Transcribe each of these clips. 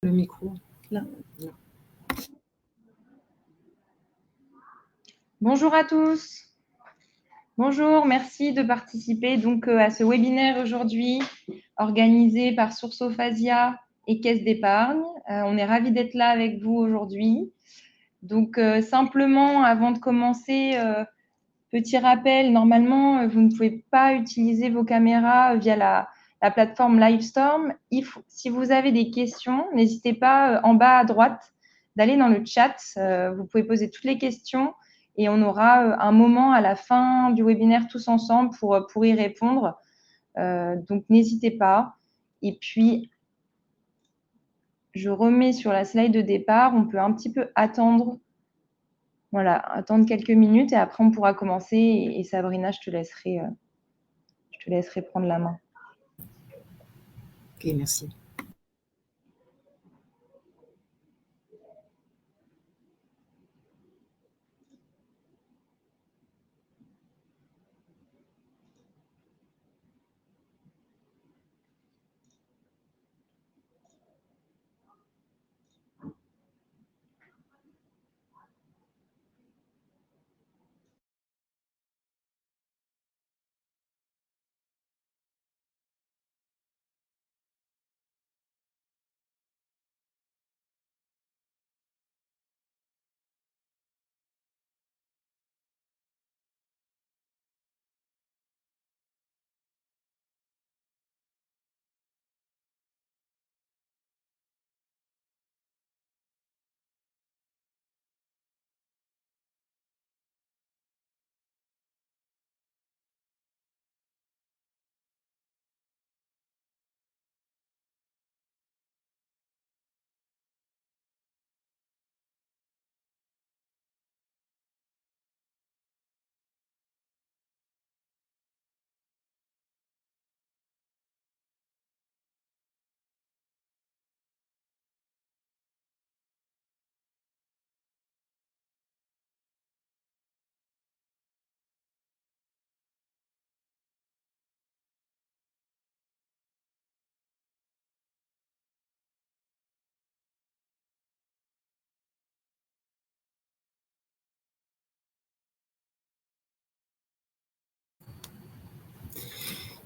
Le micro, là. Bonjour à tous. Bonjour, merci de participer donc à ce webinaire aujourd'hui organisé par Sourcophasia et Caisse d'épargne. On est ravis d'être là avec vous aujourd'hui. Donc simplement, avant de commencer, petit rappel, normalement, vous ne pouvez pas utiliser vos caméras via la plateforme Livestorm. Si vous avez des questions, n'hésitez pas en bas à droite d'aller dans le chat. Vous pouvez poser toutes les questions et on aura un moment à la fin du webinaire tous ensemble pour y répondre. Donc, n'hésitez pas. Et puis, je remets sur la slide de départ. On peut un petit peu attendre. Voilà, attendre quelques minutes et après, on pourra commencer. Et Sabrina, je te laisserai prendre la main. Ok, merci.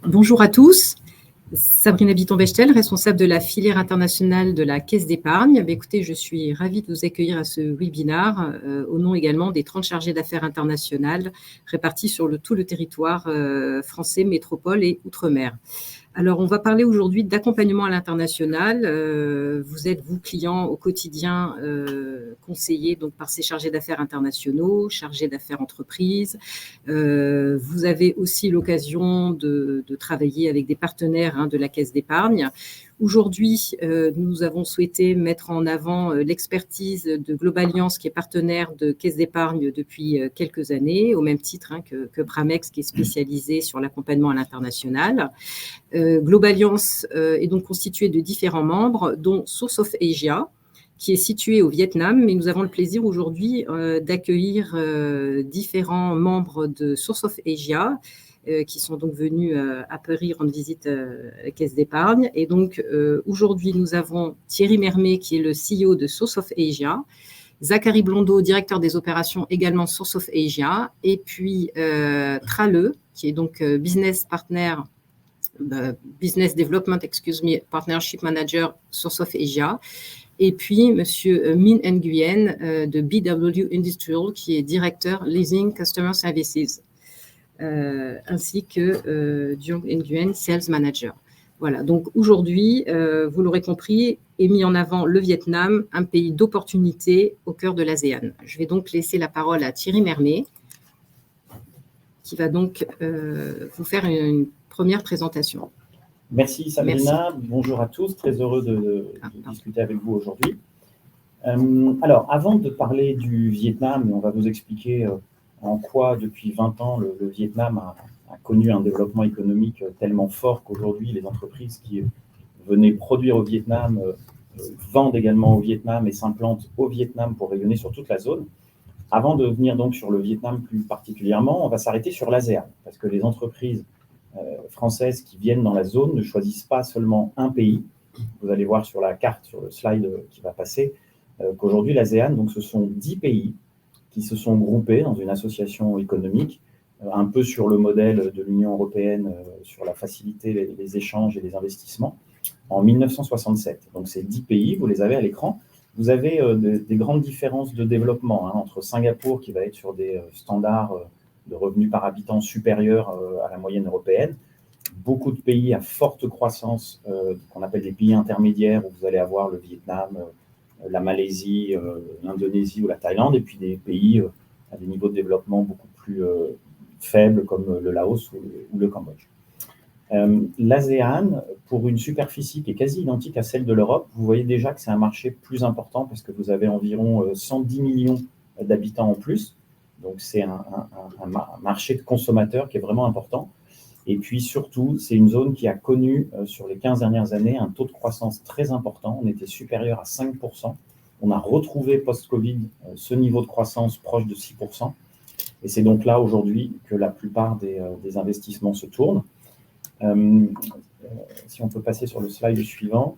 Bonjour à tous, Sabrina Bitton-Bechtel, responsable de la filière internationale de la Caisse d'épargne. Écoutez, je suis ravie de vous accueillir à ce webinaire, au nom également des 30 chargés d'affaires internationales répartis sur tout le territoire français, métropole et outre-mer. Alors, on va parler aujourd'hui d'accompagnement à l'international. Vous êtes, vous, clients au quotidien, conseillés donc, par ces chargés d'affaires internationaux, chargés d'affaires entreprises. Vous avez aussi l'occasion de travailler avec des partenaires de la Caisse d'épargne. Aujourd'hui, nous avons souhaité mettre en avant l'expertise de Globaliance, qui est partenaire de Caisse d'épargne depuis quelques années, au même titre que Bramex, qui est spécialisé sur l'accompagnement à l'international. Globaliance est donc constituée de différents membres, dont Source of Asia, qui est situé au Vietnam, mais nous avons le plaisir aujourd'hui d'accueillir différents membres de Source of Asia, qui sont donc venus à Paris rendre visite à la Caisse d'épargne. Et donc, aujourd'hui, nous avons Thierry Mermet, qui est le CEO de Source of Asia, Zachary Blondeau, directeur des opérations, également Source of Asia, et puis Trale, qui est donc business Development, Partnership Manager, Source of Asia, et puis Monsieur Min Nguyen de BW Industrial, qui est directeur Leasing Customer Services, ainsi que Jung Nguyen, Sales Manager. Voilà, donc aujourd'hui, vous l'aurez compris, est mis en avant le Vietnam, un pays d'opportunités au cœur de l'ASEAN. Je vais donc laisser la parole à Thierry Mermet, qui va donc vous faire une première présentation. Merci Sabrina, merci. Bonjour à tous, très heureux de discuter avec vous aujourd'hui. Alors, avant de parler du Vietnam, on va vous expliquer en quoi depuis 20 ans le Vietnam a connu un développement économique tellement fort qu'aujourd'hui les entreprises qui venaient produire au Vietnam vendent également au Vietnam et s'implantent au Vietnam pour rayonner sur toute la zone. Avant de venir donc sur le Vietnam plus particulièrement, on va s'arrêter sur l'ASEAN, parce que les entreprises françaises qui viennent dans la zone ne choisissent pas seulement un pays, vous allez voir sur la carte, sur le slide qui va passer, qu'aujourd'hui, l'ASEAN, donc ce sont 10 pays qui se sont groupés dans une association économique, un peu sur le modèle de l'Union européenne, sur la facilité les échanges et les investissements, en 1967. Donc ces 10 pays, vous les avez à l'écran. Vous avez des grandes différences de développement entre Singapour, qui va être sur des standards de revenus par habitant supérieurs à la moyenne européenne, beaucoup de pays à forte croissance, qu'on appelle des pays intermédiaires, où vous allez avoir le Vietnam, la Malaisie, l'Indonésie ou la Thaïlande, et puis des pays à des niveaux de développement beaucoup plus faibles, comme le Laos ou le Cambodge. L'ASEAN, pour une superficie qui est quasi identique à celle de l'Europe, vous voyez déjà que c'est un marché plus important, parce que vous avez environ 110 millions d'habitants en plus. Donc c'est un marché de consommateurs qui est vraiment important. Et puis surtout, c'est une zone qui a connu, sur les 15 dernières années, un taux de croissance très important. On était supérieur à 5%. On a retrouvé post-Covid ce niveau de croissance proche de 6%. Et c'est donc là aujourd'hui que la plupart des investissements se tournent. Si on peut passer sur le slide suivant.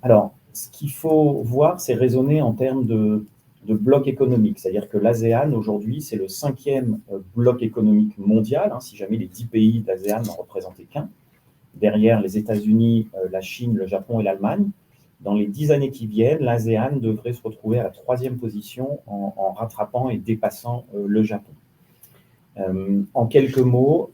Alors, ce qu'il faut voir, c'est raisonner en termes de bloc économique. C'est-à-dire que l'ASEAN, aujourd'hui, c'est le 5e bloc économique mondial, si jamais les 10 pays d'ASEAN n'en représentaient qu'un. Derrière les États-Unis, la Chine, le Japon et l'Allemagne. Dans les 10 années qui viennent, l'ASEAN devrait se retrouver à la 3e position en rattrapant et dépassant le Japon. En quelques mots,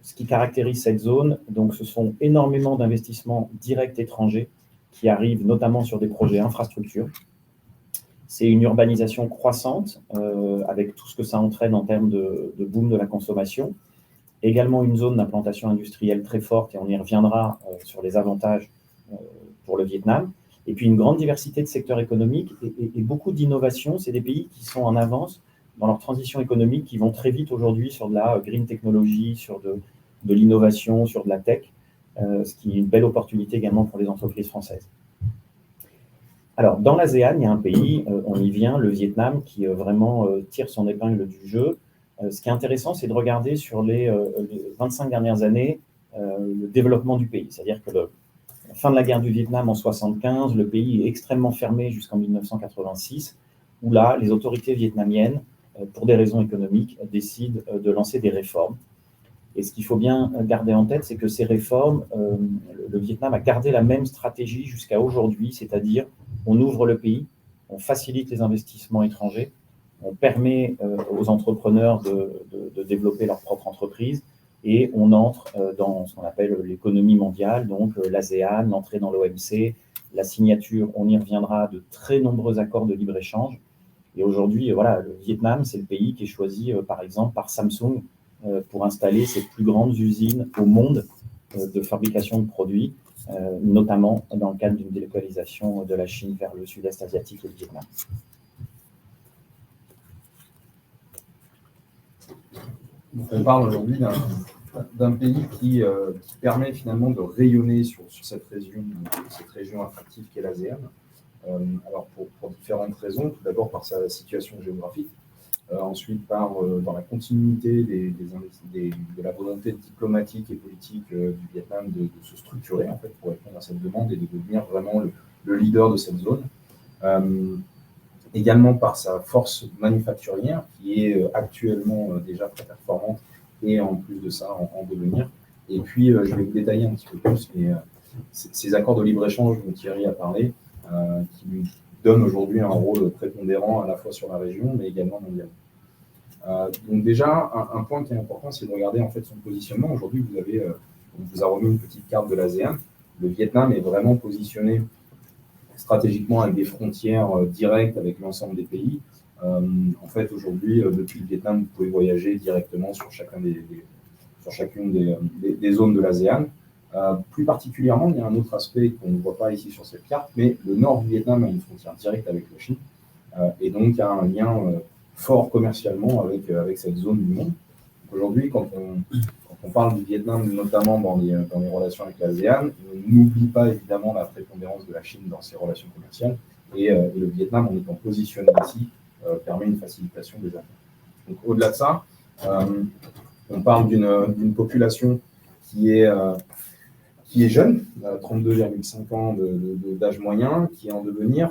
ce qui caractérise cette zone, donc, ce sont énormément d'investissements directs étrangers qui arrivent notamment sur des projets infrastructures. C'est une urbanisation croissante, avec tout ce que ça entraîne en termes de boom de la consommation. Également une zone d'implantation industrielle très forte, et on y reviendra sur les avantages pour le Vietnam. Et puis une grande diversité de secteurs économiques et beaucoup d'innovations. C'est des pays qui sont en avance dans leur transition économique, qui vont très vite aujourd'hui sur de la green technology, sur de l'innovation, sur de la tech, ce qui est une belle opportunité également pour les entreprises françaises. Alors, dans l'ASEAN, il y a un pays, on y vient, le Vietnam, qui vraiment tire son épingle du jeu. Ce qui est intéressant, c'est de regarder sur les 25 dernières années le développement du pays. C'est-à-dire que la fin de la guerre du Vietnam en 1975, le pays est extrêmement fermé jusqu'en 1986, où là, les autorités vietnamiennes, pour des raisons économiques, décident de lancer des réformes. Et ce qu'il faut bien garder en tête, c'est que ces réformes, le Vietnam a gardé la même stratégie jusqu'à aujourd'hui, c'est-à-dire on ouvre le pays, on facilite les investissements étrangers, on permet aux entrepreneurs de développer leur propre entreprise et on entre dans ce qu'on appelle l'économie mondiale, donc l'ASEAN, l'entrée dans l'OMC, la signature, on y reviendra, de très nombreux accords de libre-échange. Et aujourd'hui, voilà, le Vietnam, c'est le pays qui est choisi, par exemple, par Samsung pour installer ses plus grandes usines au monde de fabrication de produits, notamment dans le cadre d'une délocalisation de la Chine vers le sud-est asiatique et le Vietnam. Donc on parle aujourd'hui d'un pays qui permet finalement de rayonner sur cette région attractive qu'est l'ASEAN. Alors pour différentes raisons, tout d'abord par sa situation géographique, ensuite dans la continuité de la volonté diplomatique et politique du Vietnam de se structurer en fait, pour répondre à cette demande et de devenir vraiment le leader de cette zone. Également par sa force manufacturière qui est actuellement déjà très performante et en plus de ça en devenir. Et puis je vais vous détailler un petit peu plus ces accords de libre-échange dont Thierry a parlé, qui lui donnent aujourd'hui un rôle prépondérant à la fois sur la région mais également mondial. Donc déjà, un point qui est important, c'est de regarder en fait son positionnement. Aujourd'hui, on vous a remis une petite carte de l'ASEAN. Le Vietnam est vraiment positionné stratégiquement avec des frontières directes avec l'ensemble des pays. En fait, aujourd'hui, depuis le Vietnam, vous pouvez voyager directement sur chacune des zones de l'ASEAN. Plus particulièrement, il y a un autre aspect qu'on ne voit pas ici sur cette carte, mais le nord du Vietnam a une frontière directe avec la Chine, et donc il y a un lien fort commercialement avec cette zone du monde. Aujourd'hui, quand on parle du Vietnam, notamment dans les relations avec l'ASEAN, on n'oublie pas évidemment la prépondérance de la Chine dans ses relations commerciales, et le Vietnam, en étant positionné ici, permet une facilitation des affaires. Donc au-delà de ça, on parle d'une population qui qui est jeune, 32,5 ans d'âge moyen, qui est en devenir.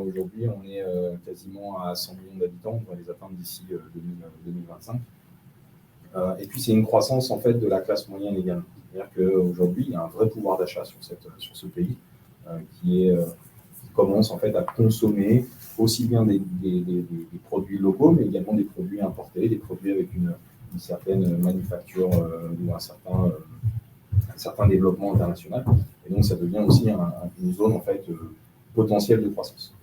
Aujourd'hui, on est quasiment à 100 millions d'habitants, on va les atteindre d'ici 2025. Et puis, c'est une croissance en fait de la classe moyenne également. C'est-à-dire qu'aujourd'hui, il y a un vrai pouvoir d'achat sur ce pays qui commence en fait à consommer aussi bien des produits locaux, mais également des produits importés, des produits avec une certaine manufacture ou un certain développement international. Et donc, ça devient aussi une zone en fait potentielle de croissance.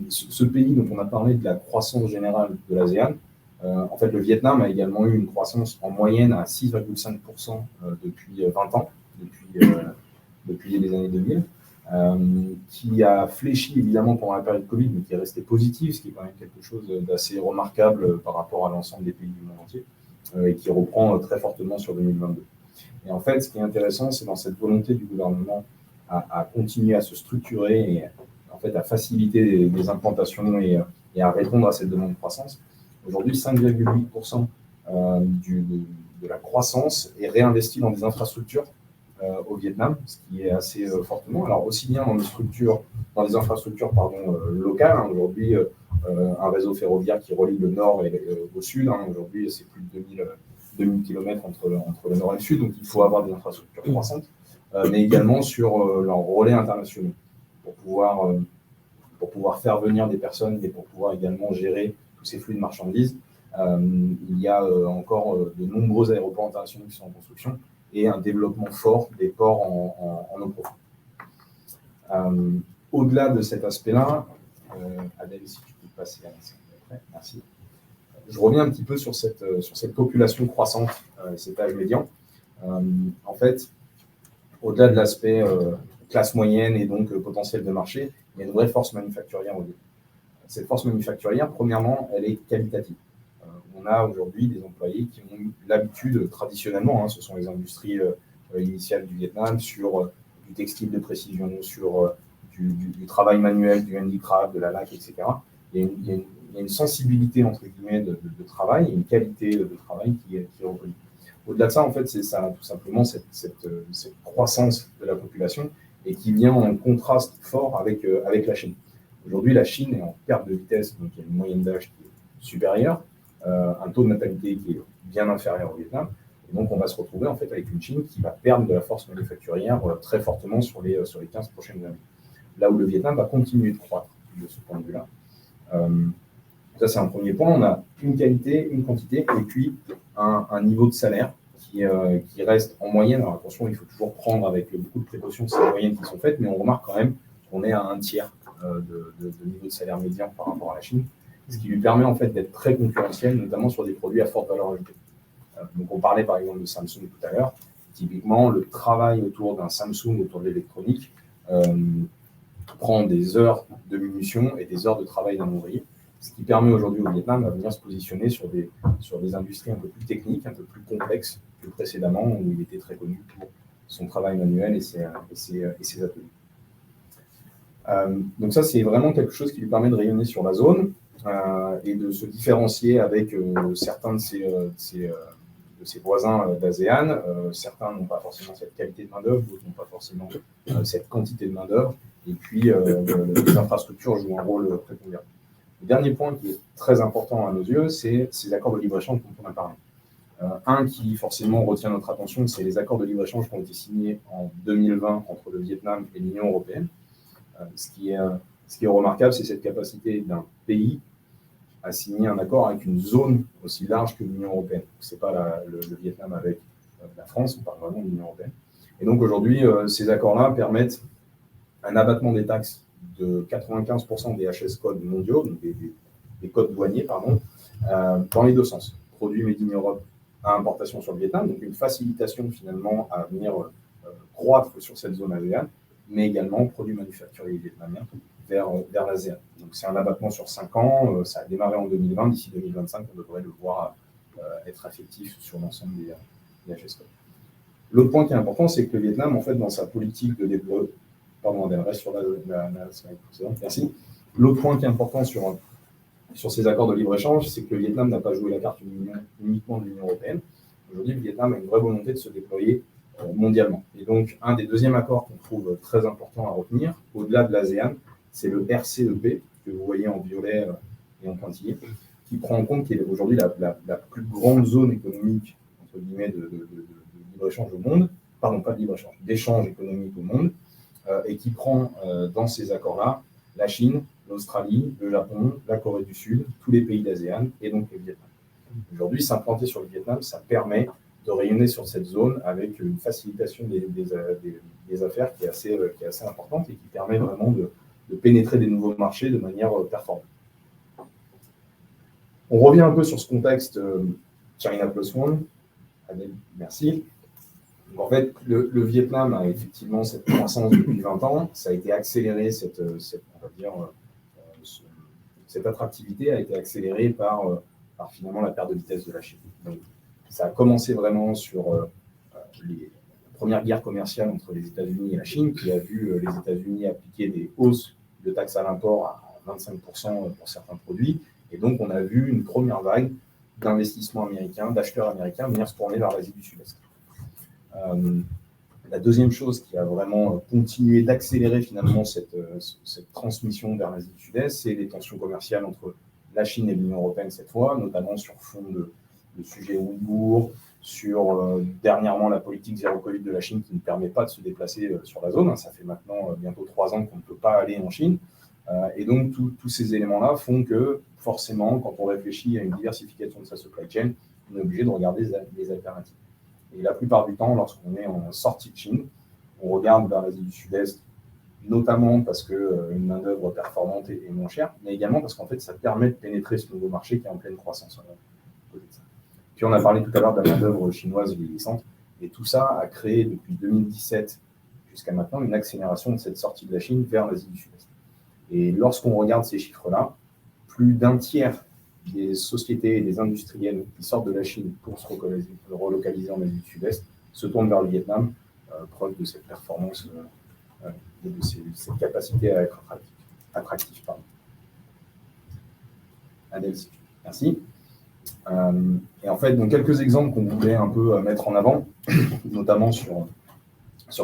Ce pays, donc on a parlé de la croissance générale de l'ASEAN. En fait, le Vietnam a également eu une croissance en moyenne à 6,5% depuis 20 ans, depuis les années 2000, qui a fléchi évidemment pendant la période Covid, mais qui est resté positif, ce qui est quand même quelque chose d'assez remarquable par rapport à l'ensemble des pays du monde entier, et qui reprend très fortement sur 2022. Et en fait, ce qui est intéressant, c'est dans cette volonté du gouvernement à continuer à se structurer et en fait à faciliter les implantations et à répondre à cette demande de croissance. Aujourd'hui, 5,8% de la croissance est réinvestie dans des infrastructures au Vietnam, ce qui est assez fortement. Alors aussi bien dans les infrastructures locales. Aujourd'hui, un réseau ferroviaire qui relie le nord et au sud. Aujourd'hui, c'est plus de 2000 km entre le nord et le sud, donc il faut avoir des infrastructures croissantes, mais également sur leurs relais internationaux pour pouvoir faire venir des personnes et pour pouvoir également gérer tous ces flux de marchandises. Il y a encore de nombreux aéroports internationaux qui sont en construction et un développement fort des ports en eau profonde. Au-delà de cet aspect-là, Adèle, si tu peux passer à la merci. Je reviens un petit peu sur cette population croissante, cet âge médian. En fait, au-delà de l'aspect classe moyenne et donc potentiel de marché, il y a une vraie force manufacturière au début. Cette force manufacturière, premièrement, elle est qualitative. On a aujourd'hui des employés qui ont eu l'habitude, traditionnellement, ce sont les industries initiales du Vietnam, sur du textile de précision, sur du travail manuel, du handicraft, de la laque, etc. Il y a une sensibilité, entre guillemets, de travail, et une qualité de travail qui est reconnue. Au-delà de ça, en fait, c'est ça, tout simplement, cette croissance de la population et qui vient en contraste fort avec la Chine. Aujourd'hui, la Chine est en perte de vitesse, donc il y a une moyenne d'âge qui est supérieure, un taux de natalité qui est bien inférieur au Vietnam. Et donc, on va se retrouver en fait avec une Chine qui va perdre de la force manufacturière très fortement sur les 15 prochaines années. Là où le Vietnam va continuer de croître de ce point de vue-là. Ça, c'est un premier point. On a une qualité, une quantité, et puis un niveau de salaire qui reste en moyenne. Alors attention, il faut toujours prendre avec beaucoup de précautions ces moyennes qui sont faites, mais on remarque quand même qu'on est à un tiers de niveau de salaire médian par rapport à la Chine, ce qui lui permet en fait d'être très concurrentiel, notamment sur des produits à forte valeur ajoutée. Donc on parlait par exemple de Samsung tout à l'heure. Typiquement, le travail autour d'un Samsung, autour de l'électronique, prend des heures de munitions et des heures de travail d'un ouvrier, ce qui permet aujourd'hui au Vietnam de venir se positionner sur des industries un peu plus techniques, un peu plus complexes que précédemment, où il était très connu pour son travail manuel et ses ateliers. Donc ça, c'est vraiment quelque chose qui lui permet de rayonner sur la zone et de se différencier avec certains de ses voisins d'ASEAN. Certains n'ont pas forcément cette qualité de main-d'œuvre, d'autres n'ont pas forcément cette quantité de main-d'œuvre. Et puis, les infrastructures jouent un rôle prépondérant. Le dernier point qui est très important à nos yeux, c'est ces accords de libre-échange dont on a parlé. Un qui forcément retient notre attention, c'est les accords de libre-échange qui ont été signés en 2020 entre le Vietnam et l'Union européenne. Ce qui est remarquable, c'est cette capacité d'un pays à signer un accord avec une zone aussi large que l'Union européenne. Ce n'est pas le Vietnam avec la France, on parle vraiment de l'Union européenne. Et donc aujourd'hui, ces accords-là permettent un abattement des taxes de 95% des HS codes mondiaux, donc des codes douaniers, dans les deux sens. Produits made in Europe à importation sur le Vietnam, donc une facilitation finalement à venir croître sur cette zone ASEAN, mais également produits manufacturiers vietnamiens vers l'ASEAN. Donc c'est un abattement sur 5 ans, ça a démarré en 2020, d'ici 2025, on devrait le voir être effectif sur l'ensemble des HS codes. L'autre point qui est important, c'est que le Vietnam, en fait, dans sa politique de développement, pardon, on reste sur la slide précédente, merci. L'autre point qui est important sur ces accords de libre-échange, c'est que le Vietnam n'a pas joué la carte uniquement de l'Union européenne. Aujourd'hui, le Vietnam a une vraie volonté de se déployer mondialement. Et donc, un des deuxièmes accords qu'on trouve très important à retenir, au-delà de l'ASEAN, c'est le RCEP, que vous voyez en violet et en pointillé, qui prend en compte qu'il est aujourd'hui la plus grande zone économique, entre guillemets, de libre-échange au monde, pardon, pas de libre-échange, d'échange économique au monde, et qui prend dans ces accords-là la Chine, l'Australie, le Japon, la Corée du Sud, tous les pays d'ASEAN et donc le Vietnam. Aujourd'hui, s'implanter sur le Vietnam, ça permet de rayonner sur cette zone avec une facilitation des affaires qui est assez importante et qui permet vraiment de pénétrer des nouveaux marchés de manière performante. On revient un peu sur ce contexte China Plus One. Allez, merci. Donc, en fait, le Vietnam a effectivement cette croissance depuis 20 ans. Ça a été accéléré, cette attractivité a été accélérée par finalement la perte de vitesse de la Chine. Donc, ça a commencé vraiment sur la première guerre commerciale entre les États-Unis et la Chine, qui a vu les États-Unis appliquer des hausses de taxes à l'import à 25% pour certains produits. Et donc, on a vu une première vague d'investissements américains, d'acheteurs américains venir se tourner vers l'Asie du Sud-Est. La deuxième chose qui a vraiment continué d'accélérer finalement cette transmission vers l'Asie du Sud-Est, c'est les tensions commerciales entre la Chine et l'Union européenne cette fois, notamment sur fond de sujets ouïghours, sur dernièrement la politique zéro Covid de la Chine qui ne permet pas de se déplacer sur la zone. Ça fait maintenant bientôt 3 ans qu'on ne peut pas aller en Chine. Et donc, tous ces éléments-là font que, forcément, quand on réfléchit à une diversification de sa supply chain, on est obligé de regarder des alternatives. Et la plupart du temps, lorsqu'on est en sortie de Chine, on regarde vers l'Asie du Sud-Est, notamment parce qu'une main-d'œuvre performante est moins chère, mais également parce qu'en fait, ça permet de pénétrer ce nouveau marché qui est en pleine croissance. Puis on a parlé tout à l'heure de la main-d'œuvre chinoise vieillissante, et tout ça a créé depuis 2017 jusqu'à maintenant une accélération de cette sortie de la Chine vers l'Asie du Sud-Est. Et lorsqu'on regarde ces chiffres-là, plus d'un tiers des sociétés et des industriels qui sortent de la Chine pour se relocaliser en Asie du Sud-Est se tournent vers le Vietnam, preuve de cette performance et de cette capacité à être attractif. Adèle, merci. Et en fait, donc, quelques exemples qu'on voulait un peu mettre en avant, notamment sur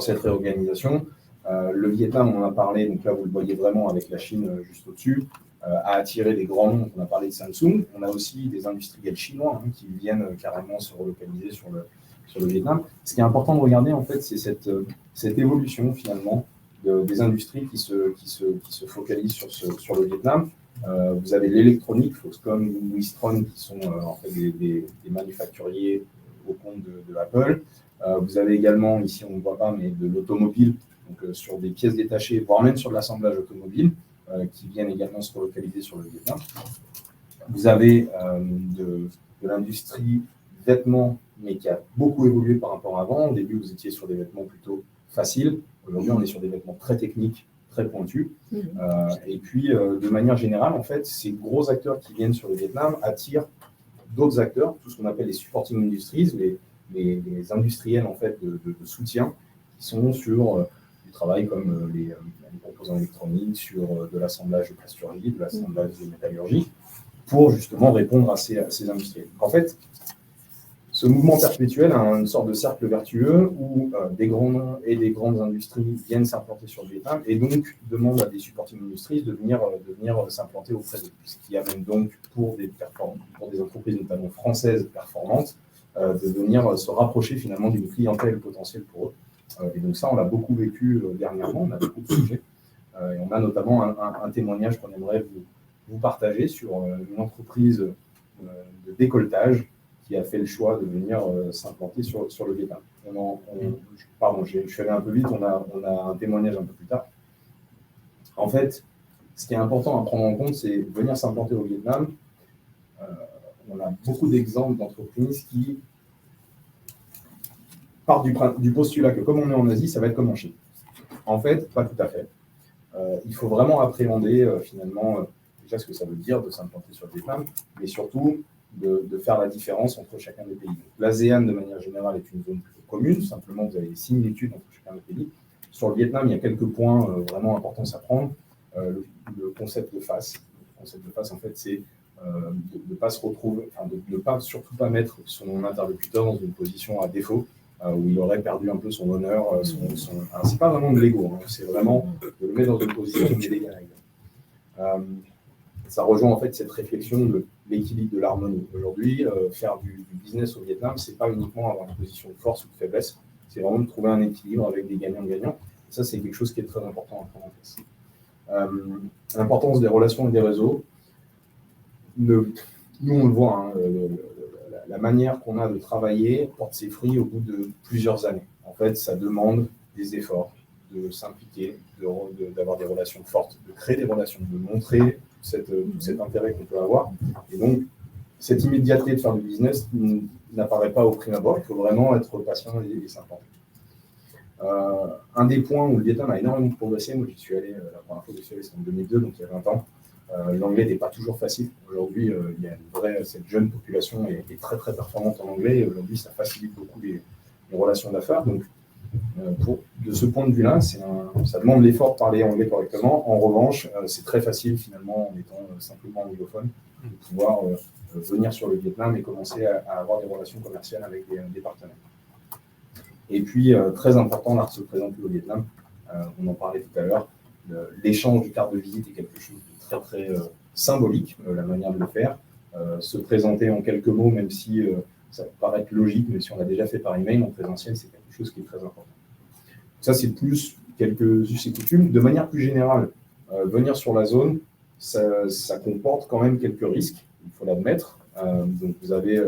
cette réorganisation. Le Vietnam, on en a parlé, donc là vous le voyez vraiment avec la Chine juste au-dessus, a attiré des grands noms. On a parlé de Samsung. On a aussi des industriels chinois qui viennent carrément se relocaliser sur le Vietnam. Ce qui est important de regarder, en fait, c'est cette évolution finalement des industries qui se focalisent sur le Vietnam. Vous avez l'électronique, Foxconn, Wistron, qui sont en fait des manufacturiers au compte de Apple. Vous avez également, ici on ne le voit pas, mais de l'automobile, donc sur des pièces détachées, voire même sur de l'assemblage automobile, qui viennent également se relocaliser sur le Vietnam. Vous avez de l'industrie vêtements, mais qui a beaucoup évolué par rapport à avant. Au début, vous étiez sur des vêtements plutôt faciles. Aujourd'hui, on est sur des vêtements très techniques, très pointus. Et puis, de manière générale, en fait, ces gros acteurs qui viennent sur le Vietnam attirent d'autres acteurs, tout ce qu'on appelle les supporting industries, les industriels en fait de soutien, qui sont sur du travail comme les composants électroniques, sur de l'assemblage de plasturgie, de l'assemblage de métallurgie, pour justement répondre à ces industriels. En fait, ce mouvement perpétuel a une sorte de cercle vertueux où des grands noms et des grandes industries viennent s'implanter sur le Vietnam et donc demandent à des supporting industries de venir s'implanter auprès d'eux. Ce qui amène donc pour des entreprises notamment françaises performantes de venir se rapprocher finalement d'une clientèle potentielle pour eux. Et donc ça, on l'a beaucoup vécu dernièrement, on a beaucoup de sujets. Et on a notamment un témoignage qu'on aimerait vous partager sur une entreprise de décolletage qui a fait le choix de venir s'implanter sur le Vietnam. Pardon, je suis allé un peu vite, on a un témoignage un peu plus tard. En fait, ce qui est important à prendre en compte, c'est venir s'implanter au Vietnam. On a beaucoup d'exemples d'entreprises qui partent du postulat que comme on est en Asie, ça va être comme en Chine. En fait, pas tout à fait. Il faut vraiment appréhender finalement déjà ce que ça veut dire de s'implanter sur le Vietnam, mais surtout de faire la différence entre chacun des pays. L'ASEAN, de manière générale, est une zone plutôt commune. Simplement, vous avez des similitudes entre chacun des pays. Sur le Vietnam, il y a quelques points vraiment importants à prendre. Le concept de face. Le concept de face, en fait, c'est de ne pas se retrouver, de ne pas surtout pas mettre son interlocuteur dans une position à défaut. où il aurait perdu un peu son honneur. Alors, c'est pas vraiment de l'ego, hein, c'est vraiment de le mettre dans une position où il est d'égal à égal. Ça rejoint en fait cette réflexion de l'équilibre de l'harmonie. Aujourd'hui, faire du business au Vietnam, c'est pas uniquement avoir une position de force ou de faiblesse, c'est vraiment de trouver un équilibre avec des gagnants-gagnants. Ça, c'est quelque chose qui est très important à prendre en place. L'importance des relations et des réseaux. Nous, on le voit, hein, la manière qu'on a de travailler porte ses fruits au bout de plusieurs années. En fait, ça demande des efforts, de s'impliquer, d'avoir des relations fortes, de créer des relations, de montrer cet intérêt qu'on peut avoir. Et donc, cette immédiateté de faire du business n'apparaît pas au prime abord. Il faut vraiment être patient et s'implanter. Un des points où le Vietnam a énormément progressé, moi j'y suis allé, la première fois que j'y suis allé, c'était en 2002, donc il y a 20 ans. L'anglais n'est pas toujours facile. Aujourd'hui, il y a cette jeune population est très très performante en anglais. Et aujourd'hui, ça facilite beaucoup les relations d'affaires. Donc, de ce point de vue-là, ça demande l'effort de parler anglais correctement. En revanche, c'est très facile finalement, en étant simplement anglophone, de pouvoir venir sur le Vietnam et commencer à avoir des relations commerciales avec des partenaires. Et puis, très important, l'art de se présenter au Vietnam. On en parlait tout à l'heure. L'échange du carte de visite est quelque chose de très très symbolique, la manière de le faire. Se présenter en quelques mots, même si ça peut paraître logique, mais si on l'a déjà fait par email, en présentiel, c'est quelque chose qui est très important. Ça, c'est plus quelques us et coutumes. De manière plus générale, venir sur la zone, ça comporte quand même quelques risques, il faut l'admettre. Donc, vous avez,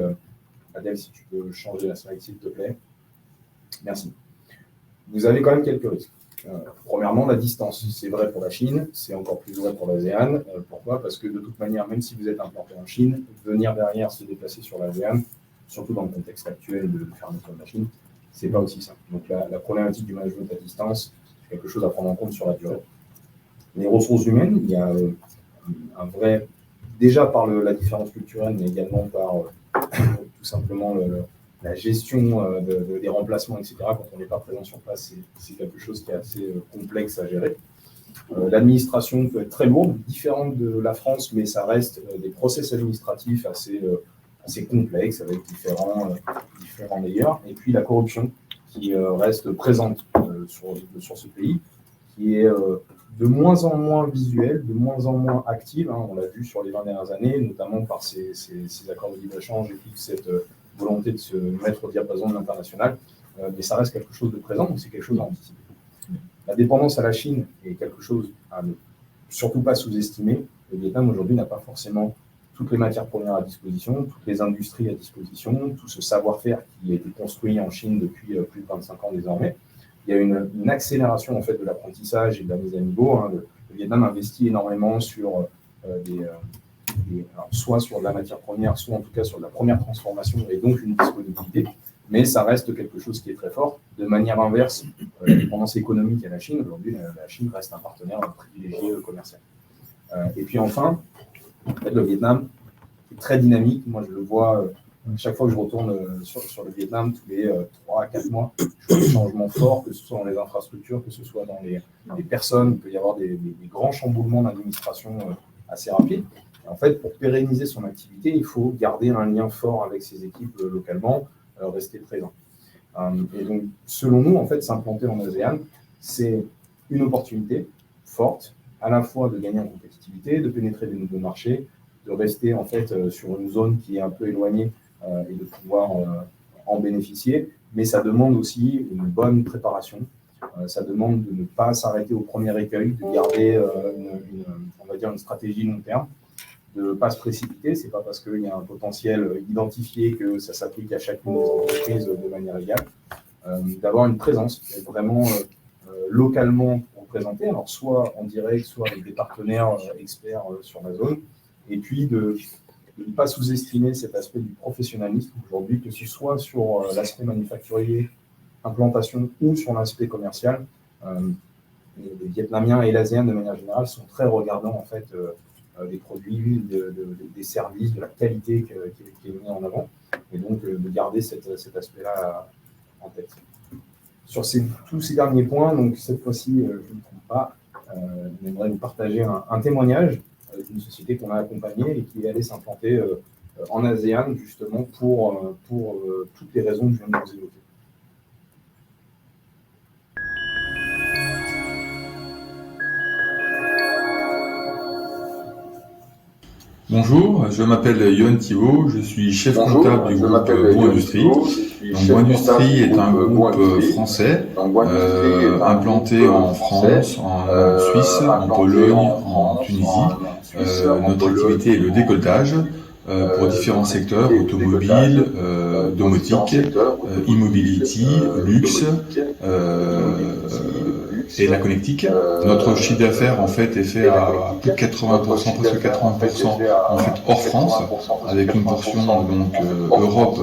Adèle, si tu peux changer la slide, s'il te plaît. Merci. Vous avez quand même quelques risques. Premièrement, la distance. C'est vrai pour la Chine, c'est encore plus vrai pour l'ASEAN. Pourquoi? Parce que de toute manière, même si vous êtes implanté en Chine, venir derrière se déplacer sur l'ASEAN, surtout dans le contexte actuel de fermeture de la Chine, c'est pas aussi simple. Donc la problématique du management à distance, c'est quelque chose à prendre en compte sur la durée. Les ressources humaines, il y a un vrai, déjà par la différence culturelle, mais également par tout simplement la gestion des remplacements, etc. Quand on n'est pas présent sur place, c'est quelque chose qui est assez complexe à gérer. L'administration peut être très lourde, différente de la France, mais ça reste des process administratifs assez complexes, avec différents layers. Et puis la corruption, qui reste présente sur ce pays, qui est de moins en moins visuelle, de moins en moins active. Hein, on l'a vu sur les 20 dernières années, notamment par ces accords de libre-échange et puis cette volonté de se mettre au diapason de l'international. Mais ça reste quelque chose de présent, donc c'est quelque chose à anticiper. La dépendance à la Chine est quelque chose à ne surtout pas sous-estimer. Le Vietnam, aujourd'hui, n'a pas forcément toutes les matières premières à disposition, toutes les industries à disposition, tout ce savoir-faire qui a été construit en Chine depuis plus de 25 ans désormais. Il y a une accélération en fait, de l'apprentissage et de la mise à niveau. Hein. Le Vietnam investit énormément sur soit sur de la matière première, soit en tout cas sur de la première transformation et donc une disponibilité. Mais ça reste quelque chose qui est très fort. De manière inverse, la dépendance économique à la Chine, aujourd'hui, la Chine reste un partenaire privilégié commercial. Et puis enfin, en fait, le Vietnam est très dynamique. Moi, je le vois chaque fois que je retourne sur le Vietnam, tous les 3 à 4 mois, je vois des changements forts, que ce soit dans les infrastructures, que ce soit dans les personnes. Il peut y avoir des grands chamboulements d'administration assez rapides. Et en fait, pour pérenniser son activité, il faut garder un lien fort avec ses équipes localement, rester présent. Et donc, selon nous, en fait, s'implanter en ASEAN, c'est une opportunité forte, à la fois de gagner en compétitivité, de pénétrer des nouveaux marchés, de rester en fait sur une zone qui est un peu éloignée et de pouvoir en bénéficier. Mais ça demande aussi une bonne préparation. Ça demande de ne pas s'arrêter au premier écueil, de garder on va dire une stratégie long terme, de ne pas se précipiter. C'est pas parce qu'il y a un potentiel identifié que ça s'applique à chacune des entreprises de manière égale. D'avoir une présence vraiment localement représentée, alors soit en direct, soit avec des partenaires experts sur la zone, et puis de ne pas sous-estimer cet aspect du professionnalisme aujourd'hui, que ce soit sur l'aspect manufacturier, implantation ou sur l'aspect commercial. Les Vietnamiens et l'ASEAN de manière générale sont très regardants en fait des produits, des services, de la qualité qui est mise en avant, et donc de garder cet aspect-là en tête. Sur tous ces derniers points, donc cette fois-ci, je ne me trompe pas, on aimerait vous partager un témoignage d'une société qu'on a accompagnée et qui est allée s'implanter en ASEAN, justement, pour toutes les raisons que je viens de vous évoquer. Bonjour, je m'appelle Yohan Thibault, je suis chef comptable du groupe Bourg Industrie. Donc, Bourg Industrie est un groupe français implanté en France, en Suisse, en Pologne, en Tunisie. Notre activité est le décolletage pour différents secteurs, automobile, domotique, immobility, luxe et la connectique. Notre chiffre d'affaires en fait est fait à plus de 80%, presque 80% en fait hors France, avec une portion donc Europe,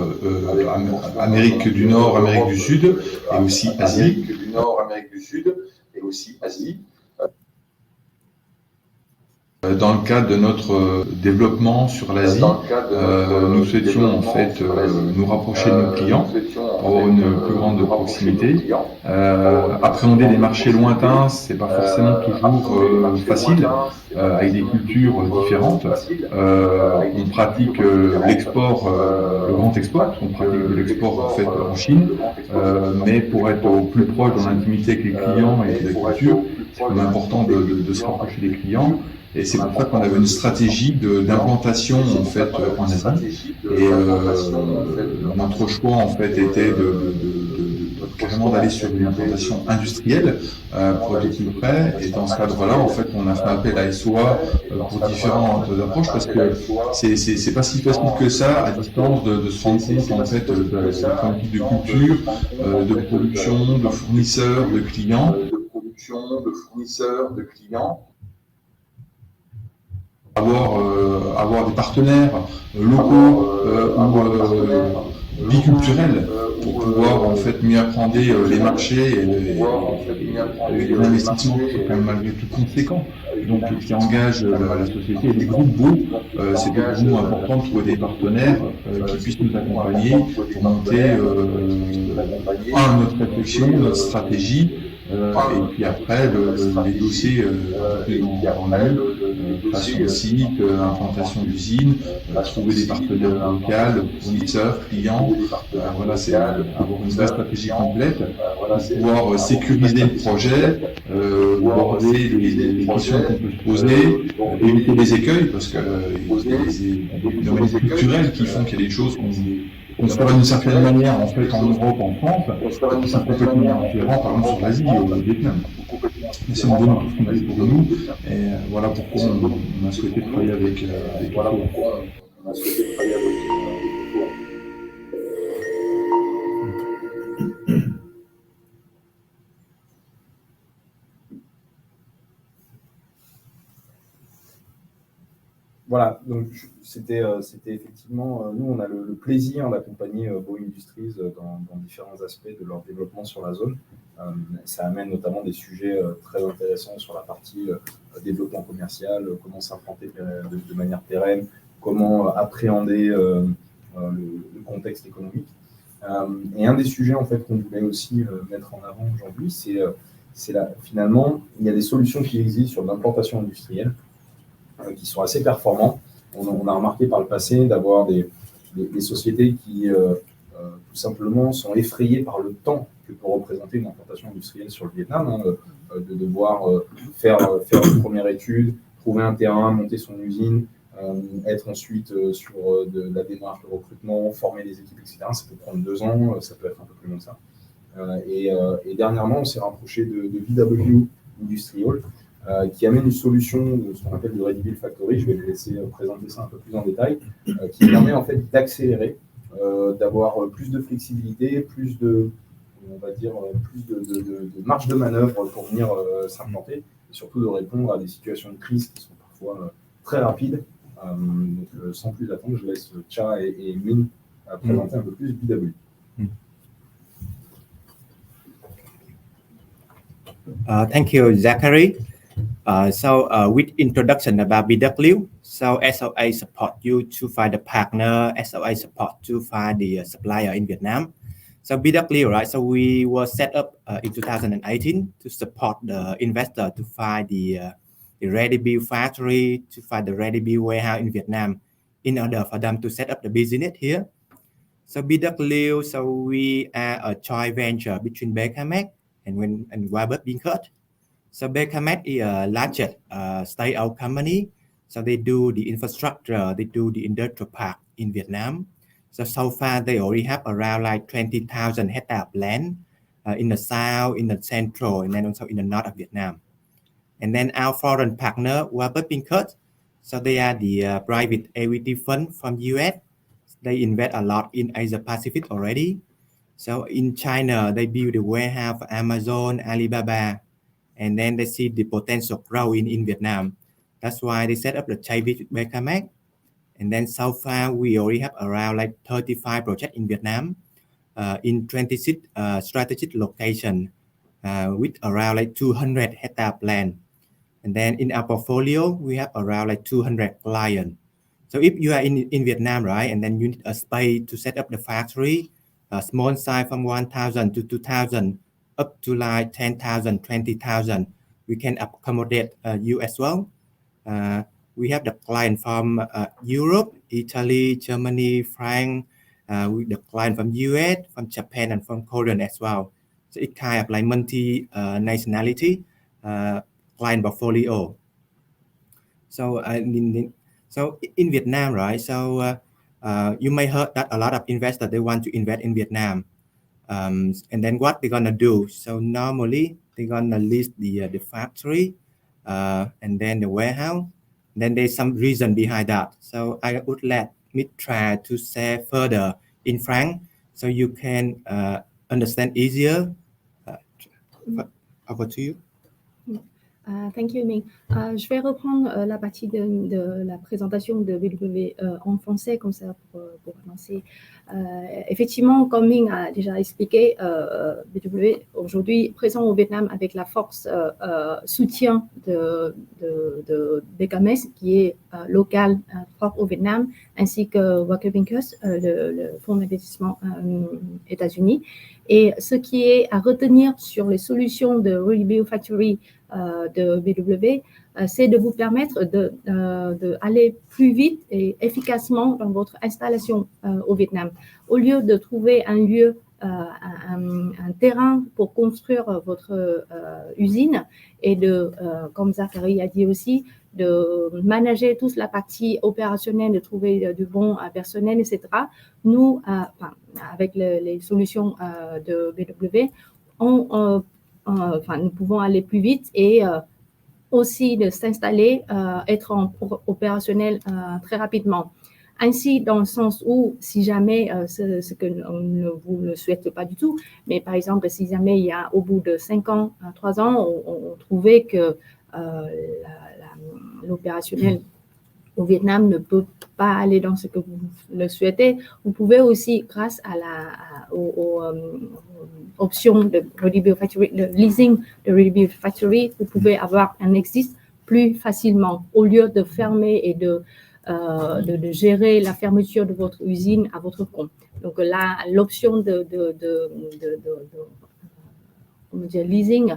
Amérique du Nord, Amérique du Sud et aussi Asie. Dans le cadre de notre développement sur l'Asie, nous souhaitions en fait nous rapprocher de nos clients pour avoir une plus grande proximité. Appréhender des marchés lointains, c'est pas forcément toujours facile, avec des cultures différentes. On pratique l'export, le grand export, on pratique de l'export en fait en Chine, mais pour être au plus proche dans l'intimité avec les clients et la culture, c'est quand même important de se rapprocher des clients. Et c'est pour ça qu'on avait une stratégie d'implantation en fait en Asie. Et notre choix en fait était carrément d'aller sur une implantation industrielle pour être plus près. Et dans ce cadre-là, en fait, on a fait appel à SOA pour différentes approches parce que c'est pas si facile que ça à distance de se rendre compte en fait de culture, de production, de fournisseurs, de clients. Avoir des partenaires locaux ou biculturels pour pouvoir en fait mieux appréhender les marchés et les investissements qui sont quand même malgré tout conséquents. Donc qui engage la société et les groupes beaux, c'est pour nous important de trouver des partenaires qui puissent nous accompagner pour monter notre réflexion, notre stratégie. Et puis après, les dossiers en création de site, implantation d'usine, trouver des partenaires locaux, fournisseurs, clients. Voilà, c'est avoir une vraie stratégie complète pour pouvoir sécuriser le projet, aborder les questions qu'on peut se poser, éviter les écueils, parce que y a des domaines culturels qui font qu'il y a des choses qu'on se ferait d'une certaine manière en fait en Europe, en France, qui sont complètement différents, par exemple sur l'Asie ou au Vietnam. Mais c'est une bonne opportunité pour nous, et voilà pourquoi on a souhaité travailler avec Voilà, donc c'était effectivement, nous on a le plaisir d'accompagner Bow Industries dans différents aspects de leur développement sur la zone. Ça amène notamment des sujets très intéressants sur la partie développement commercial, comment s'implanter de manière pérenne, comment appréhender le contexte économique. Et un des sujets en fait qu'on voulait aussi mettre en avant aujourd'hui, c'est finalement, il y a des solutions qui existent sur l'implantation industrielle qui sont assez performants. On a remarqué par le passé d'avoir des sociétés qui tout simplement sont effrayées par le temps que peut représenter une implantation industrielle sur le Vietnam, de devoir faire une première étude, trouver un terrain, monter son usine, être ensuite sur de la démarche de recrutement, former les équipes, etc. Ça peut prendre 2 ans, ça peut être un peu plus long que ça. Et dernièrement, on s'est rapproché de VW Industrial, qui amène une solution de ce qu'on appelle le Ready Build Factory. Je vais les laisser présenter ça un peu plus en détail, qui permet en fait d'accélérer, d'avoir plus de flexibilité, plus de marge de manœuvre pour venir s'implanter, et surtout de répondre à des situations de crise qui sont parfois très rapides. Donc, sans plus attendre, je laisse Cha et Min présenter un peu plus BW. Thank you, Zachary. With introduction about BW, so SOA support you to find a partner, SOA support to find the supplier in Vietnam. So BW, right? So we were set up in 2018 to support the investor to find the ready build factory, to find the ready build warehouse in Vietnam, in order for them to set up the business here. So BW, so we are a joint venture between BKMX and Warburg Pincus. So BKMX is a largest state-owned company. So they do the infrastructure, they do the industrial park in Vietnam. So far they already have around like 20,000 hectare of land in the south, in the central, and then also in the north of Vietnam. And then our foreign partner, Warburg Pincus, so they are the private equity fund from US. They invest a lot in Asia Pacific already. So in China, they build a warehouse for Amazon, Alibaba, and then they see the potential growth in Vietnam. That's why they set up the JV with Becamac. And then so far, we already have around like 35 projects in Vietnam in 26 strategic locations with around like 200 hectare land. And then in our portfolio, we have around like 200 clients. So if you are in Vietnam, right, and then you need a space to set up the factory, a small size from 1,000 to 2,000, up to like 10,000, 20,000, we can accommodate you as well. We have the client from Europe, Italy, Germany, France, with the client from US, from Japan, and from Korea as well. So it's kind of like multi-nationality client portfolio. So in Vietnam, right? So you may heard that a lot of investors, they want to invest in Vietnam. And then what they're gonna do? So normally they're gonna lease the factory and then the warehouse. Then there's some reason behind that. So I would let Mitra to say further in French so you can understand easier. Over to you. Thank you, Ming. Je vais reprendre la partie de la présentation de BW en français, comme ça, pour commencer. Effectivement, comme Ming a déjà expliqué, BW aujourd'hui présent au Vietnam avec la force soutien de Becamac, qui est local fort au Vietnam, ainsi que Warburg Pincus, le fonds d'investissement États-Unis. Et ce qui est à retenir sur les solutions de Rebuild Factory de BW, c'est de vous permettre d'aller plus vite et efficacement dans votre installation au Vietnam. Au lieu de trouver un lieu, un terrain pour construire votre usine et comme Zachary a dit aussi, de manager toute la partie opérationnelle, de trouver du bon personnel, etc. Nous, avec les solutions de BW, nous pouvons aller plus vite et aussi de s'installer, être opérationnel très rapidement. Ainsi, dans le sens où, si jamais, ce que vous ne souhaitez pas du tout, mais par exemple, si jamais il y a au bout de 5 ans, 3 ans, on trouvait que l'opérationnel au Vietnam ne peut pas aller dans ce que vous le souhaitez, vous pouvez aussi, grâce aux options de Rebuild Factory, le leasing de Rebuild Factory, vous pouvez avoir un exit plus facilement au lieu de fermer et de gérer la fermeture de votre usine à votre compte. Donc là, l'option leasing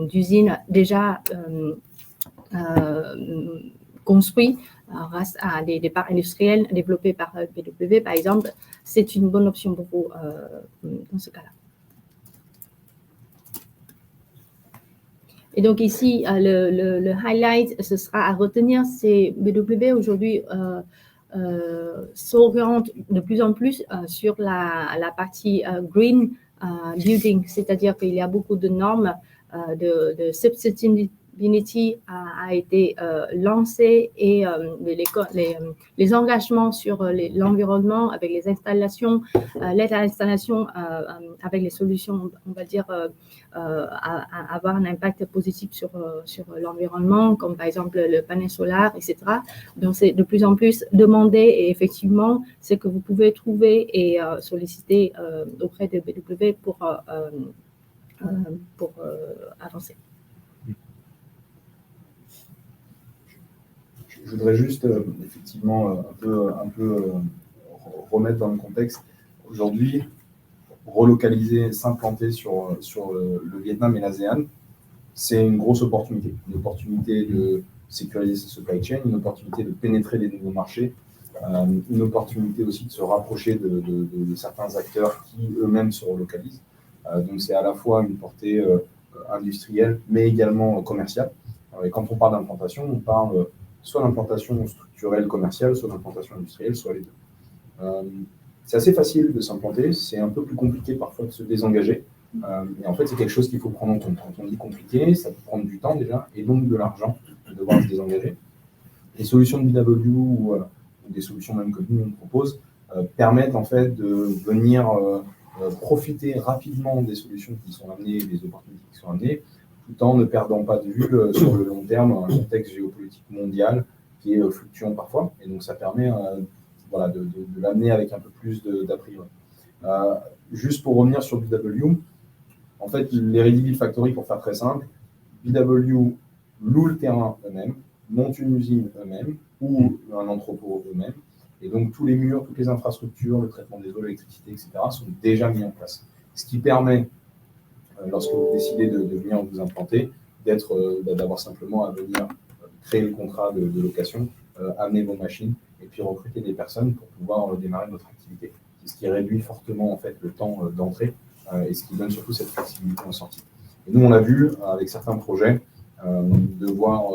d'usine déjà construit grâce à des parcs industriels développés par BW, par exemple, c'est une bonne option pour vous dans ce cas-là. Et donc ici, le highlight, ce sera à retenir, c'est BW aujourd'hui s'oriente de plus en plus sur la partie green building, c'est-à-dire qu'il y a beaucoup de normes de sustainability a été lancé et les engagements sur l'environnement avec les installations, l'aide à l'installation avec les solutions, on va dire, avoir un impact positif sur l'environnement, comme par exemple le panel solaire, etc. Donc, c'est de plus en plus demandé et effectivement, c'est que vous pouvez trouver et solliciter auprès de BW pour avancer. Je voudrais juste effectivement un peu remettre dans le contexte. Aujourd'hui, relocaliser, s'implanter sur le Vietnam et l'ASEAN, c'est une grosse opportunité. Une opportunité de sécuriser ses supply chain, une opportunité de pénétrer les nouveaux marchés, une opportunité aussi de se rapprocher de certains acteurs qui eux-mêmes se relocalisent. Donc c'est à la fois une portée industrielle, mais également commerciale. Et quand on parle d'implantation, on parle soit l'implantation structurelle commerciale, soit l'implantation industrielle, soit les deux. C'est assez facile de s'implanter, c'est un peu plus compliqué parfois de se désengager. Et en fait, c'est quelque chose qu'il faut prendre en compte. Quand on dit compliqué, ça peut prendre du temps déjà, et donc de l'argent, de devoir se désengager. Les solutions de BW ou des solutions même que nous on propose permettent en fait de venir profiter rapidement des solutions qui sont amenées, des opportunités qui sont amenées, tout en ne perdant pas de vue sur le long terme un contexte géopolitique mondial qui est fluctuant parfois. Et donc ça permet voilà, de l'amener avec un peu plus d'a priori. Juste pour revenir sur BW, en fait, les Ready-Build Factory, pour faire très simple, BW loue le terrain eux-mêmes, montent une usine eux-mêmes ou un entrepôt eux-mêmes. Et donc, tous les murs, toutes les infrastructures, le traitement des eaux, l'électricité, etc., sont déjà mis en place. Ce qui permet, lorsque vous décidez de venir vous implanter, d'avoir simplement à venir créer le contrat de location, amener vos machines et puis recruter des personnes pour pouvoir démarrer votre activité. C'est ce qui réduit fortement en fait, le temps d'entrée et ce qui donne surtout cette flexibilité en sortie. Et nous, on l'a vu avec certains projets, devoir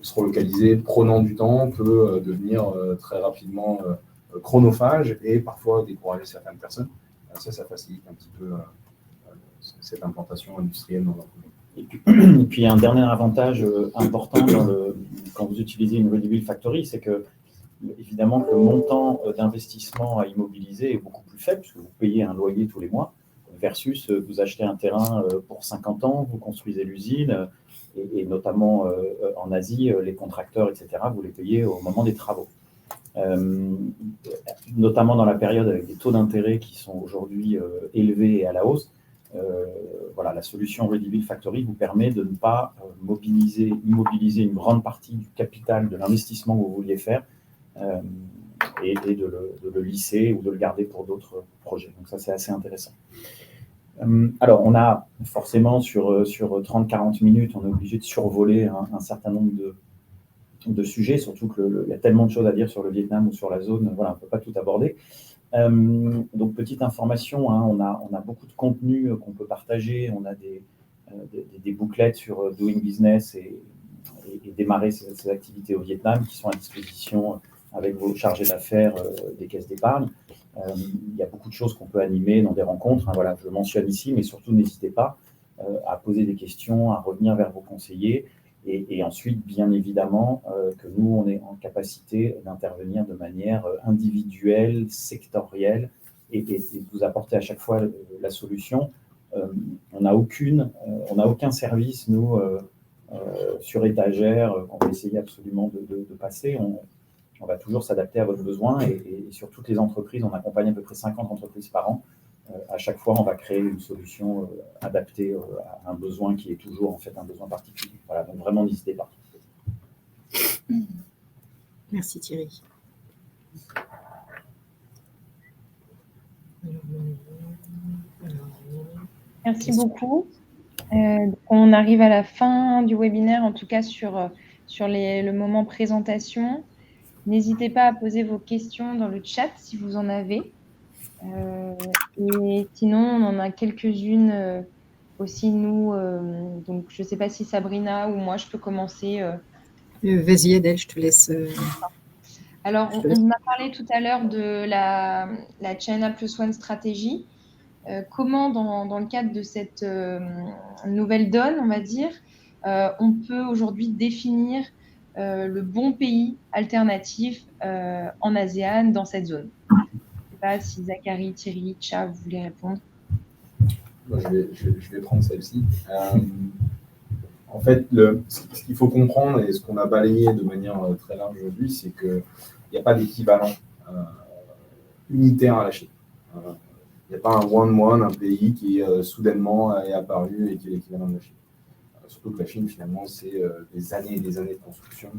se relocaliser, prenant du temps, peut devenir très rapidement chronophage et parfois décourager certaines personnes. Ça facilite un petit peu cette implantation industrielle dans et puis, un dernier avantage important quand vous utilisez une Ready-Build Factory, c'est que évidemment que le montant d'investissement à immobiliser est beaucoup plus faible, puisque vous payez un loyer tous les mois, versus vous achetez un terrain pour 50 ans, vous construisez l'usine, et notamment en Asie, les contracteurs, etc., vous les payez au moment des travaux. Notamment dans la période avec des taux d'intérêt qui sont aujourd'hui élevés et à la hausse, voilà, la solution Ready-Build Factory vous permet de ne pas immobiliser une grande partie du capital de l'investissement que vous vouliez faire et de le lisser ou de le garder pour d'autres projets. Donc ça, c'est assez intéressant. Alors, on a forcément sur 30-40 minutes, on est obligé de survoler un certain nombre de sujets, surtout qu'il y a tellement de choses à dire sur le Vietnam ou sur la zone, voilà, on ne peut pas tout aborder. Donc, petite information, hein, on a beaucoup de contenu qu'on peut partager, on a des bouclettes sur Doing Business et démarrer ces activités au Vietnam qui sont à disposition avec vos chargés d'affaires des caisses d'épargne. Il y a beaucoup de choses qu'on peut animer dans des rencontres, hein, voilà, je le mentionne ici, mais surtout n'hésitez pas à poser des questions, à revenir vers vos conseillers et ensuite, bien évidemment, que nous, on est en capacité d'intervenir de manière individuelle, sectorielle et de vous apporter à chaque fois la solution. On n'a aucun service, nous, sur étagère, qu'on va essayer absolument de passer. On va toujours s'adapter à votre besoin et sur toutes les entreprises, on accompagne à peu près 50 entreprises par an. À chaque fois, on va créer une solution adaptée à un besoin qui est toujours en fait un besoin particulier. Voilà, donc vraiment, n'hésitez pas. Merci Thierry. Merci beaucoup. On arrive à la fin du webinaire, en tout cas sur le moment présentation. N'hésitez pas à poser vos questions dans le chat si vous en avez. Et sinon, on en a quelques-unes aussi, nous. Donc, je ne sais pas si Sabrina ou moi, je peux commencer. Vas-y, Adèle, je te laisse. Alors, on a parlé tout à l'heure de la China Plus One stratégie. Comment, dans le cadre de cette nouvelle donne, on va dire, on peut aujourd'hui définir le bon pays alternatif en ASEAN dans cette zone? Je ne sais pas si Zachary, Thierry, Cha, vous voulez répondre. Moi, je vais prendre celle-ci. En fait, ce qu'il faut comprendre et ce qu'on a balayé de manière très large aujourd'hui, c'est qu'il n'y a pas d'équivalent unitaire à la Chine. Il n'y a pas un one-one, un pays qui soudainement est apparu et qui est l'équivalent de la Chine. Surtout que la Chine, finalement, c'est des années et des années de construction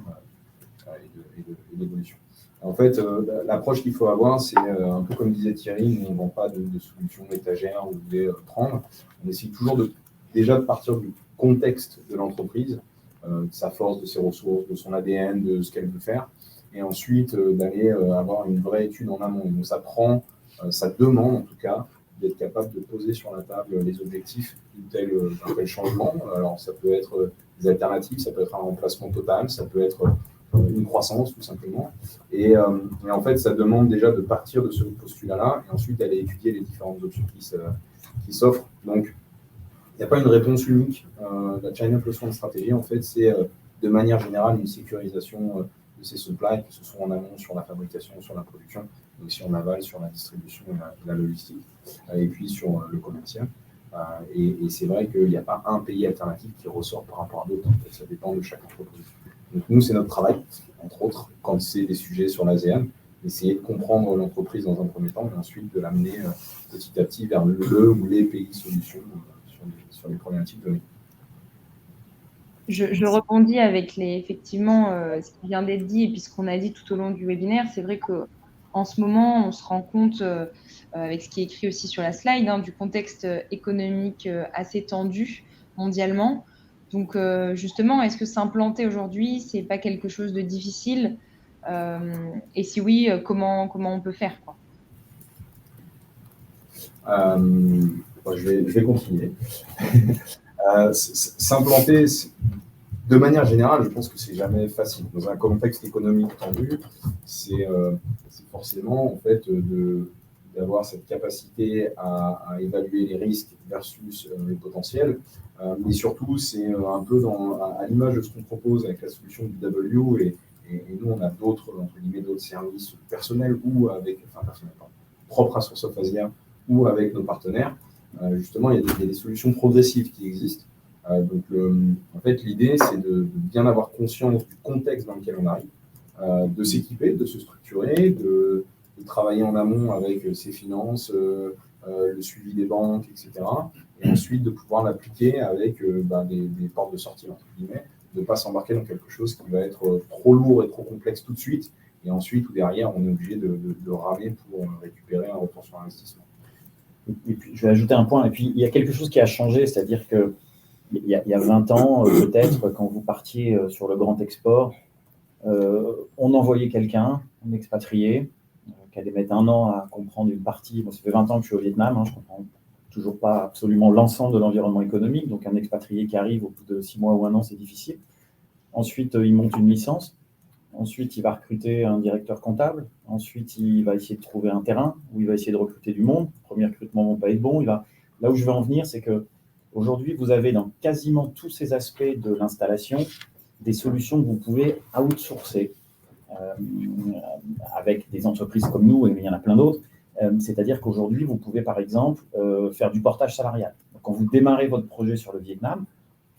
et d'évolution. En fait, l'approche qu'il faut avoir, c'est un peu comme disait Thierry, nous, on ne vend pas de solutions étagères où vous devez prendre. On essaie toujours déjà de partir du contexte de l'entreprise, de sa force, de ses ressources, de son ADN, de ce qu'elle veut faire, et ensuite d'aller avoir une vraie étude en amont. Donc ça demande en tout cas d'être capable de poser sur la table les objectifs d'un tel changement. Alors ça peut être des alternatives, ça peut être un remplacement total, ça peut être une croissance tout simplement. Et en fait, ça demande déjà de partir de ce postulat-là et ensuite d'aller étudier les différentes options qui s'offrent. Donc, il n'y a pas une réponse unique. La China Plus One stratégie, en fait, c'est de manière générale une sécurisation de ces supplies, que ce soit en amont sur la fabrication, sur la production, mais aussi en aval sur la distribution et la logistique, et puis sur le commercial. Et c'est vrai qu'il n'y a pas un pays alternatif qui ressort par rapport à d'autres. En fait, ça dépend de chaque entreprise. Donc nous, c'est notre travail, entre autres, quand c'est des sujets sur l'ASEAN, d'essayer de comprendre l'entreprise dans un premier temps, et ensuite de l'amener petit à petit vers le ou les pays solutions sur les problématiques données. Je rebondis avec effectivement ce qui vient d'être dit et puis ce qu'on a dit tout au long du webinaire. C'est vrai qu'en ce moment, on se rend compte, avec ce qui est écrit aussi sur la slide, du contexte économique assez tendu mondialement. Donc, justement, est-ce que s'implanter aujourd'hui, ce n'est pas quelque chose de difficile? Et si oui, comment on peut faire, quoi? Je vais continuer. S'implanter, de manière générale, je pense que c'est jamais facile. Dans un contexte économique tendu, c'est forcément en fait d'avoir cette capacité à évaluer les risques versus les potentiels. Mais surtout, c'est un peu à l'image de ce qu'on propose avec la solution du W et nous, on a d'autres services personnels ou propres à SourceOfAsia ou avec nos partenaires. Justement, il y a des solutions progressives qui existent. Donc, en fait, l'idée, c'est de bien avoir conscience du contexte dans lequel on arrive, de s'équiper, de se structurer, de travailler en amont avec ses finances, le suivi des banques, etc. Et ensuite, de pouvoir l'appliquer avec des portes de sortie, entre guillemets, de ne pas s'embarquer dans quelque chose qui va être trop lourd et trop complexe tout de suite, et ensuite, ou derrière, on est obligé de ramer pour récupérer un retour sur investissement. Et puis, je vais ajouter un point. Et puis, il y a quelque chose qui a changé, c'est-à-dire qu'il y a 20 ans, peut-être, quand vous partiez sur le grand export, on envoyait quelqu'un, un expatrié, qui allait mettre 1 an à comprendre une partie. Bon, ça fait 20 ans que je suis au Vietnam, je ne comprends toujours pas absolument l'ensemble de l'environnement économique. Donc, un expatrié qui arrive au bout de 6 mois ou 1 an, c'est difficile. Ensuite, il monte une licence. Ensuite, il va recruter un directeur comptable. Ensuite, il va essayer de trouver un terrain où il va essayer de recruter du monde. Les premiers recrutements ne vont pas être bons. Là où je veux en venir, c'est qu'aujourd'hui, vous avez dans quasiment tous ces aspects de l'installation des solutions que vous pouvez outsourcer avec des entreprises comme nous, et il y en a plein d'autres. C'est-à-dire qu'aujourd'hui, vous pouvez, par exemple, faire du portage salarial. Donc, quand vous démarrez votre projet sur le Vietnam,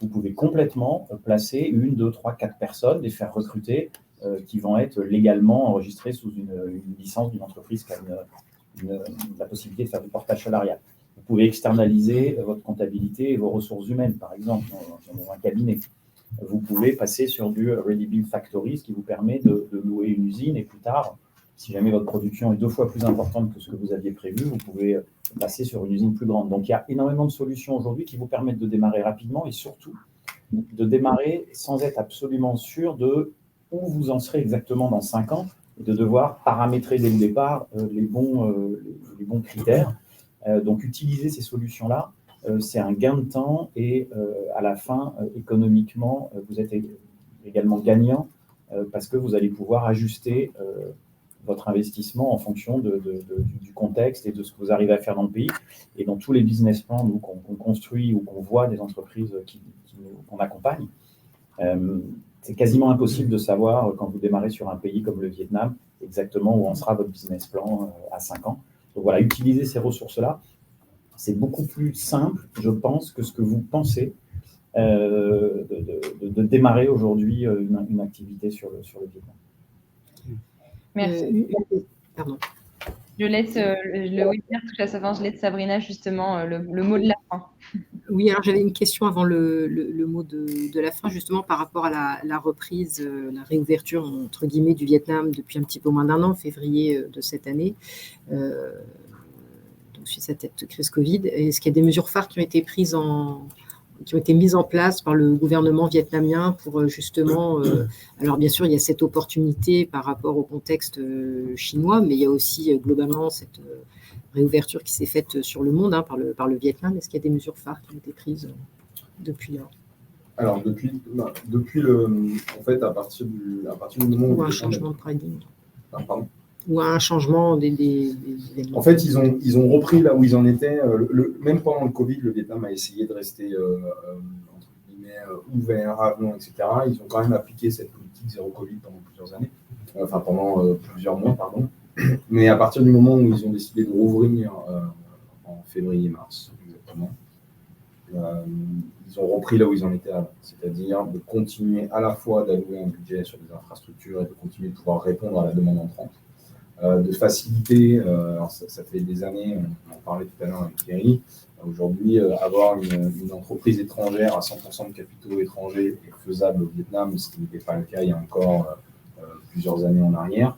vous pouvez complètement placer 1, 2, 3, 4 personnes, les faire recruter, qui vont être légalement enregistrées sous une licence d'une entreprise qui a la possibilité de faire du portage salarial. Vous pouvez externaliser votre comptabilité et vos ressources humaines, par exemple, dans un cabinet. Vous pouvez passer sur du Ready Build Factory, ce qui vous permet de louer une usine, et plus tard, si jamais votre production est 2 fois plus importante que ce que vous aviez prévu, vous pouvez passer sur une usine plus grande. Donc, il y a énormément de solutions aujourd'hui qui vous permettent de démarrer rapidement et surtout de démarrer sans être absolument sûr de où vous en serez exactement dans 5 ans et de devoir paramétrer dès le départ les bons critères. Donc, utiliser ces solutions-là, c'est un gain de temps et à la fin, économiquement, vous êtes également gagnant parce que vous allez pouvoir ajuster votre investissement en fonction du contexte et de ce que vous arrivez à faire dans le pays. Et dans tous les business plans qu'on construit ou qu'on voit des entreprises qu'on accompagne, c'est quasiment impossible de savoir, quand vous démarrez sur un pays comme le Vietnam, exactement où en sera votre business plan à 5 ans. Donc voilà, utiliser ces ressources-là, c'est beaucoup plus simple, je pense, que ce que vous pensez de démarrer aujourd'hui une activité sur le Vietnam. Merci. Pardon. Je laisse le webinaire touche à sa fin. Je laisse Sabrina justement le mot de la fin. Oui, alors j'avais une question avant le mot de la fin, justement par rapport à la reprise, la réouverture entre guillemets du Vietnam depuis un petit peu moins d'1 an, février de cette année, donc suite à cette crise Covid. Est-ce qu'il y a des mesures phares qui ont été mises en place par le gouvernement vietnamien pour justement, alors bien sûr il y a cette opportunité par rapport au contexte chinois, mais il y a aussi globalement cette réouverture qui s'est faite sur le monde par le Vietnam. Est-ce qu'il y a des mesures phares qui ont été prises depuis là? Alors, en fait, à partir du moment où... Ou un changement de paradigme. Pardon. Ou un changement des En fait, ils ont repris là où ils en étaient. Même pendant le Covid, le Vietnam a essayé de rester entre guillemets, ouvert, avenant, etc. Ils ont quand même appliqué cette politique zéro Covid pendant plusieurs années. Pendant plusieurs mois, pardon. Mais à partir du moment où ils ont décidé de rouvrir en février-mars, exactement, ils ont repris là où ils en étaient avant, c'est-à-dire de continuer à la fois d'allouer un budget sur des infrastructures et de continuer de pouvoir répondre à la demande entrante, de faciliter, alors ça fait des années, on en parlait tout à l'heure avec Thierry, aujourd'hui, avoir une entreprise étrangère à 100% de capitaux étrangers est faisable au Vietnam, ce qui n'était pas le cas il y a encore plusieurs années en arrière.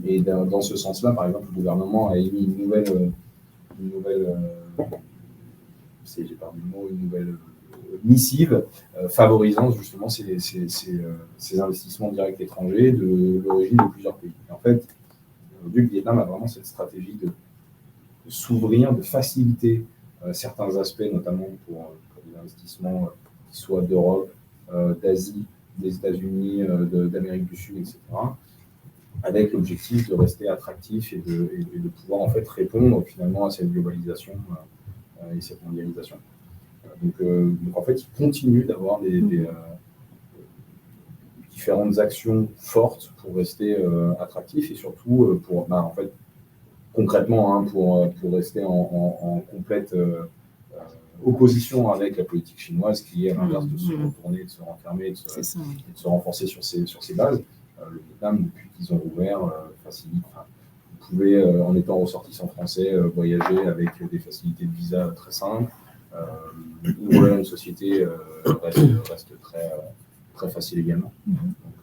Et dans ce sens-là, par exemple, le gouvernement a émis une nouvelle missive favorisant justement ces investissements directs étrangers de l'origine de plusieurs pays. Et en fait, le Vietnam a vraiment cette stratégie de s'ouvrir, de faciliter certains aspects, notamment pour des investissements qui soient d'Europe, d'Asie, des États-Unis, d'Amérique du Sud, etc., avec l'objectif de rester attractif et de pouvoir en fait répondre finalement à cette globalisation et cette mondialisation. Donc en fait, ils continuent d'avoir des différentes actions fortes pour rester attractifs et surtout pour, en fait, concrètement, pour rester en complète opposition avec la politique chinoise qui est à l'inverse de se retourner, de se renfermer, de se renforcer sur ses bases. Le Vietnam, depuis qu'ils ont ouvert, facilite. Vous pouvez, en étant ressortissant français, voyager avec des facilités de visa très simples. Ouvrir une société reste très facile également. Donc,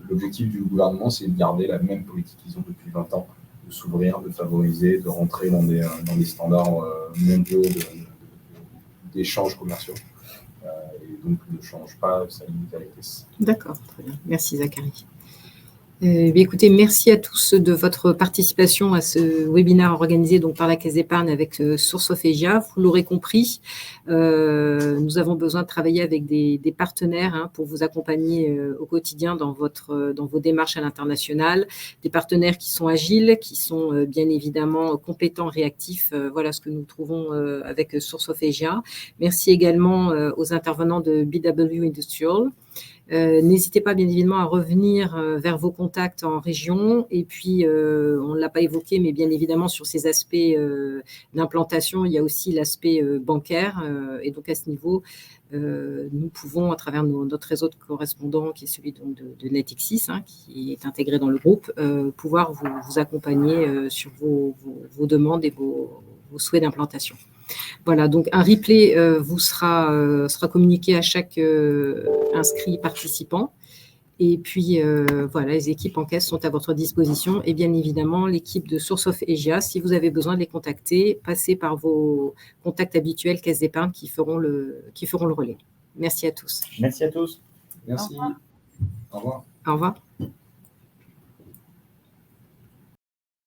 l'objectif du gouvernement, c'est de garder la même politique qu'ils ont depuis 20 ans, de s'ouvrir, de favoriser, de rentrer dans des standards mondiaux d'échanges commerciaux. Et donc, ne change pas sa limite à la caisse. D'accord, très bien. Merci Zachary. Écoutez, merci à tous de votre participation à ce webinaire organisé donc par la Caisse d'épargne avec Source of Asia. Vous l'aurez compris, nous avons besoin de travailler avec des partenaires pour vous accompagner au quotidien dans vos démarches à l'international, des partenaires qui sont agiles, qui sont bien évidemment compétents, réactifs. Voilà ce que nous trouvons avec Source of Asia. Merci également aux intervenants de BW Industrial. N'hésitez pas bien évidemment à revenir vers vos contacts en région et puis on ne l'a pas évoqué mais bien évidemment sur ces aspects d'implantation il y a aussi l'aspect bancaire et donc à ce niveau nous pouvons à travers notre réseau de correspondants qui est celui donc de Natixis qui est intégré dans le groupe pouvoir vous accompagner sur vos demandes et vos souhaits d'implantation. Voilà, donc un replay vous sera communiqué à chaque inscrit participant. Et puis, voilà, les équipes en caisse sont à votre disposition. Et bien évidemment, l'équipe de Source of Asia, si vous avez besoin de les contacter, passez par vos contacts habituels Caisse d'épargne qui feront le relais. Merci à tous. Merci à tous. Merci. Au revoir. Au revoir.